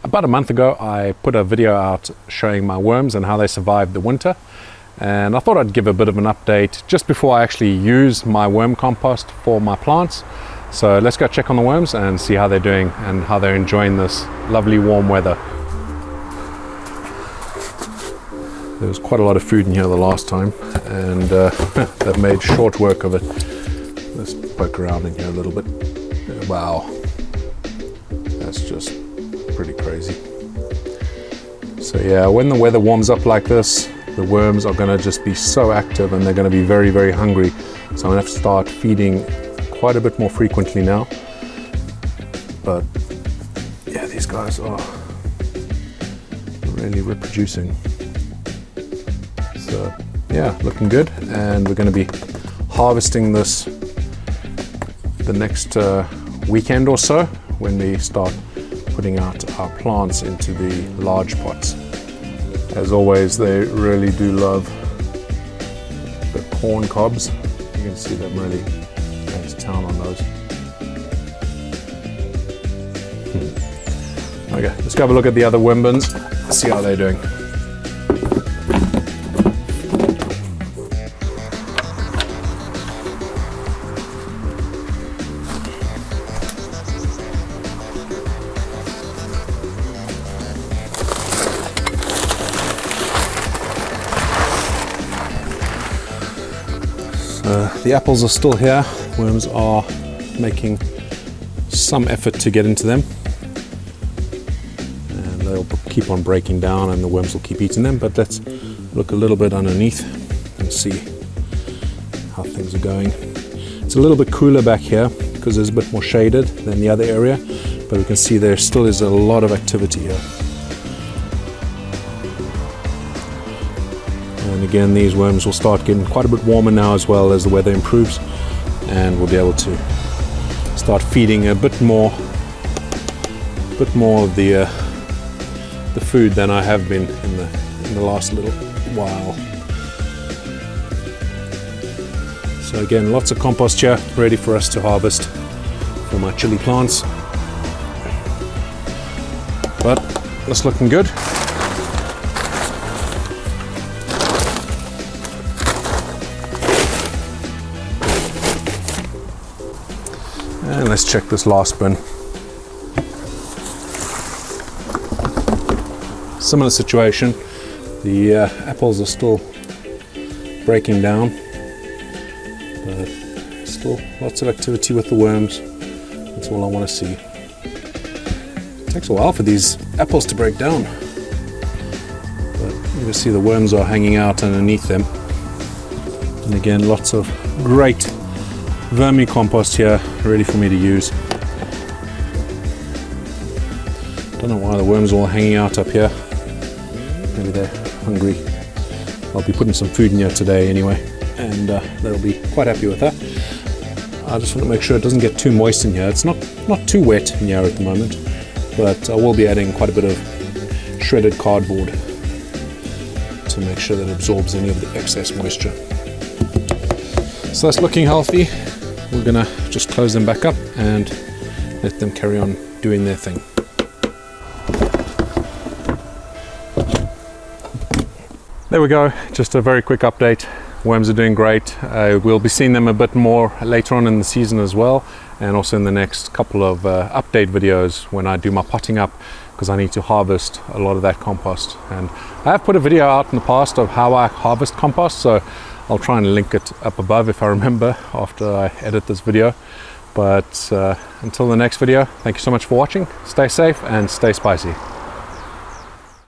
About a month ago, I put a video out showing my worms and how they survived the winter. And I thought I'd give a bit of an update just before I actually use my worm compost for my plants. So let's go check on the worms and see how they're doing and how they're enjoying this lovely warm weather. There was quite a lot of food in here the last time, and they've made short work of it. Let's poke around in here a little bit. Wow, that's just pretty crazy. So yeah, when the weather warms up like this, the worms are going to just be so active and they're going to be very, very hungry. So I'm going to have to start feeding quite a bit more frequently now. But yeah, these guys are really reproducing. So yeah, looking good. And we're going to be harvesting this the next weekend or so when we start putting out our plants into the large pots. As always, they really do love the corn cobs. You can see them really going to town on those. Okay, let's go have a look at the other worm bins, see how they're doing. The apples are still here. Worms are making some effort to get into them, and they'll keep on breaking down and the worms will keep eating them. But let's look a little bit underneath and see how things are going. It's a little bit cooler back here because there's a bit more shaded than the other area, but we can see there still is a lot of activity here. And again, these worms will start getting quite a bit warmer now as well as the weather improves, and we'll be able to start feeding a bit more of the food than I have been in the last little while. So again, lots of compost here ready for us to harvest for my chili plants. But it's looking good. And let's check this last bin. Similar situation. The apples are still breaking down, but still lots of activity with the worms. That's all I want to see. It takes a while for these apples to break down, but you can see the worms are hanging out underneath them. And again, lots of great vermicompost here ready for me to use. Don't know why the worms are all hanging out up here. Maybe they're hungry. I'll be putting some food in here today anyway, and they'll be quite happy with that. I just want to make sure it doesn't get too moist in here. It's not too wet in here at the moment, but I will be adding quite a bit of shredded cardboard to make sure that it absorbs any of the excess moisture. So that's looking healthy. We're gonna just close them back up and let them carry on doing their thing. There we go, just a very quick update. Worms are doing great. We'll be seeing them a bit more later on in the season as well, and also in the next couple of update videos when I do my potting up, because I need to harvest a lot of that compost. And I have put a video out in the past of how I harvest compost, so I'll try and link it up above if I remember after I edit this video. But until the next video, thank you so much for watching. Stay safe and stay spicy.